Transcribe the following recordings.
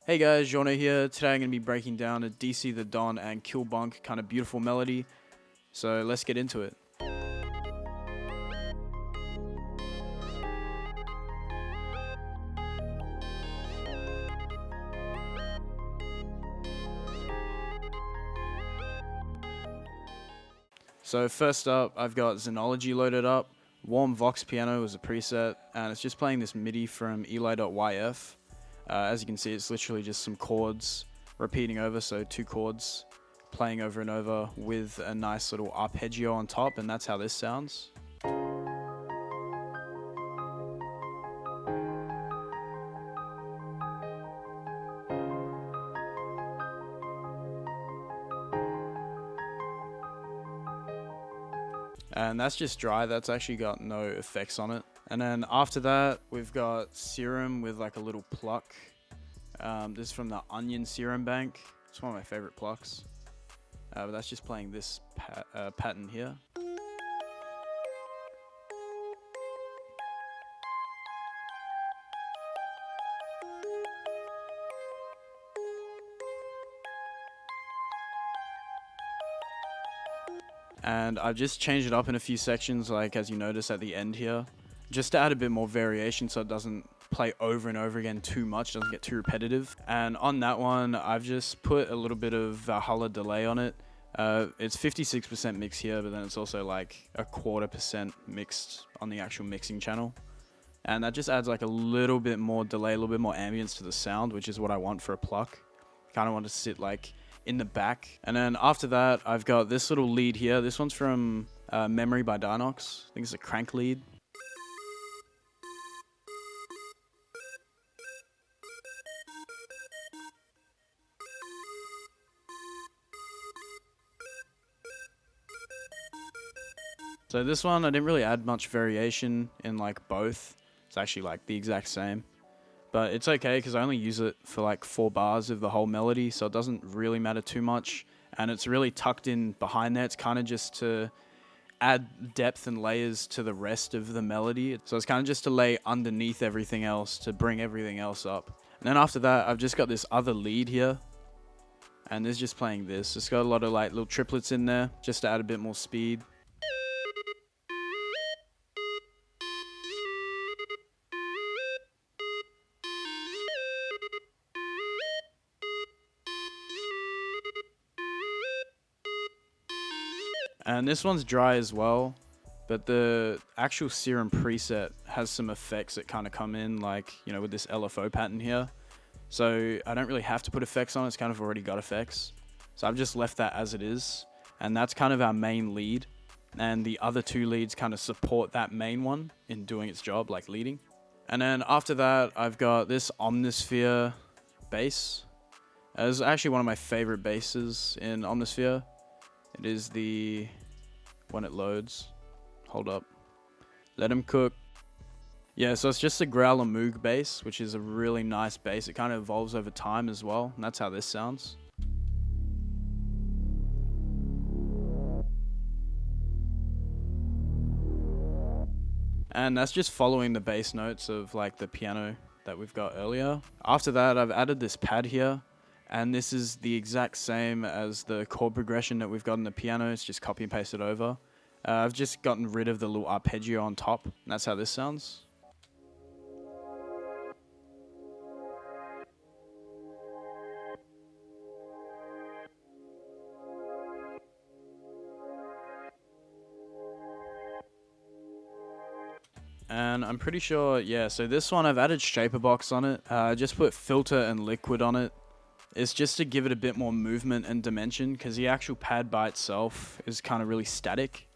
Hey guys, Jono here. Today I'm going to be breaking down a DC the Don and KillBunk kind of beautiful melody. So let's get into it. So first up, I've got Xenology loaded up. Warm Vox Piano is a preset, and it's just playing this MIDI from Eli.yf. As you can see, it's literally just some chords repeating over, so two chords playing over and over with a nice little arpeggio on top, and that's how this sounds. And that's just dry, that's actually got no effects on it. And then after that, we've got Serum with like a little pluck. This is from the Onion Serum Bank. It's one of my favorite plucks. But that's just playing this pattern here. And I've just changed it up in a few sections, like as you notice at the end here, just to add a bit more variation so it doesn't play over and over again too much, doesn't get too repetitive. And on that one, I've just put a little bit of Valhalla delay on it. It's 56% mix here, but then it's also like a 1/4% mixed on the actual mixing channel. And that just adds like a little bit more delay, a little bit more ambience to the sound, which is what I want for a pluck. Kind of want to sit like in the back. And then after that, I've got this little lead here. This one's from Memory by Dinox. I think it's a crank lead. So this one, I didn't really add much variation in like both. It's actually like the exact same. But it's okay because I only use it for like 4 bars of the whole melody, so it doesn't really matter too much. And it's really tucked in behind there. It's kind of just to add depth and layers to the rest of the melody. So it's kind of just to lay underneath everything else, to bring everything else up. And then after that, I've just got this other lead here. And this is just playing this. It's got a lot of like little triplets in there, just to add a bit more speed. And this one's dry as well, but the actual Serum preset has some effects that kind of come in, like, you know, with this LFO pattern here. So I don't really have to put effects on it, it's kind of already got effects. So I've just left that as it is, and that's kind of our main lead. And the other 2 leads kind of support that main one in doing its job, like leading. And then after that, I've got this Omnisphere bass. It's actually one of my favorite basses in Omnisphere. It is the, when it loads, hold up, let him cook. Yeah, so it's just a Growler Moog bass, which is a really nice bass. It kind of evolves over time as well, and that's how this sounds. And that's just following the bass notes of like the piano that we've got earlier. After that, I've added this pad here. And this is the exact same as the chord progression that we've got in the piano. It's just copy and paste it over. I've just gotten rid of the little arpeggio on top, and that's how this sounds. And I'm pretty sure, yeah, so this one I've added Shaper Box on it. I just put filter and liquid on it. It's just to give it a bit more movement and dimension, because the actual pad by itself is kind of really static.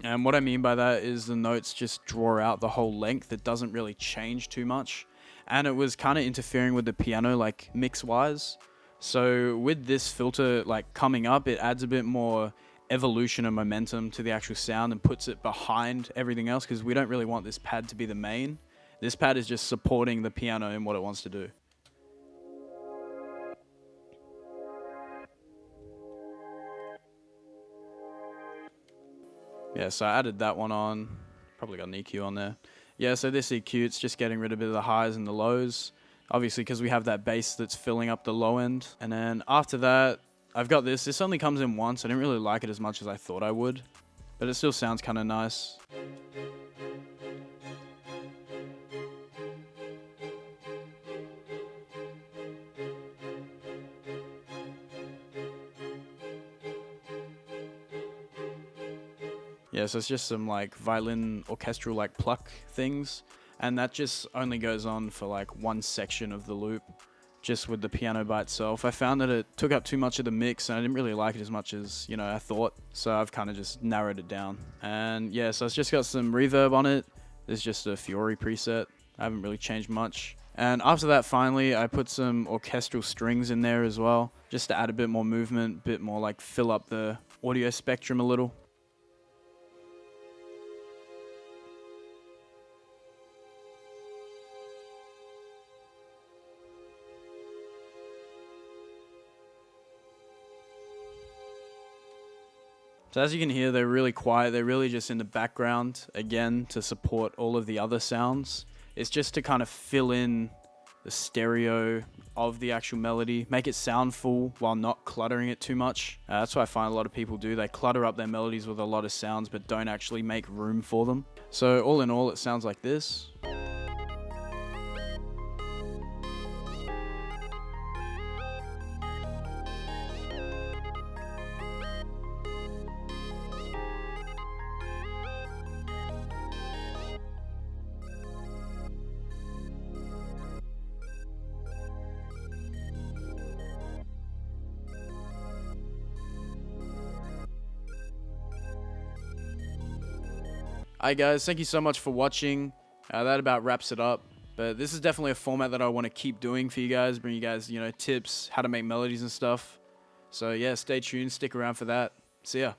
And what I mean by that is the notes just draw out the whole length. It doesn't really change too much. And it was kind of interfering with the piano, like mix-wise. So with this filter like coming up, it adds a bit more evolution and momentum to the actual sound and puts it behind everything else, because we don't really want this pad to be the main. This pad is just supporting the piano in what it wants to do. Yeah, so I added that one on. Probably got an EQ on there. Yeah, so this EQ, it's just getting rid of a bit of the highs and the lows. Obviously, because we have that bass that's filling up the low end. And then after that, I've got this. This only comes in once. I didn't really like it as much as I thought I would, but it still sounds kind of nice. Yeah, so it's just some like violin orchestral like pluck things, and that just only goes on for like one section of the loop, just with the piano by itself. I found that it took up too much of the mix, and I didn't really like it as much as, you know, I thought, so I've kind of just narrowed it down. And yeah, so it's just got some reverb on it. There's just a Fiori preset. I haven't really changed much. And after that, finally, I put some orchestral strings in there as well, just to add a bit more movement, a bit more like fill up the audio spectrum a little. So as you can hear, they're really quiet. They're really just in the background, again, to support all of the other sounds. It's just to kind of fill in the stereo of the actual melody, make it sound full while not cluttering it too much. That's what I find a lot of people do. They clutter up their melodies with a lot of sounds, but don't actually make room for them. So all in all, it sounds like this. Alright guys, thank you so much for watching. That about wraps it up. But this is definitely a format that I want to keep doing for you guys, bring you guys, you know, tips, how to make melodies and stuff. So yeah, stay tuned, stick around for that. See ya.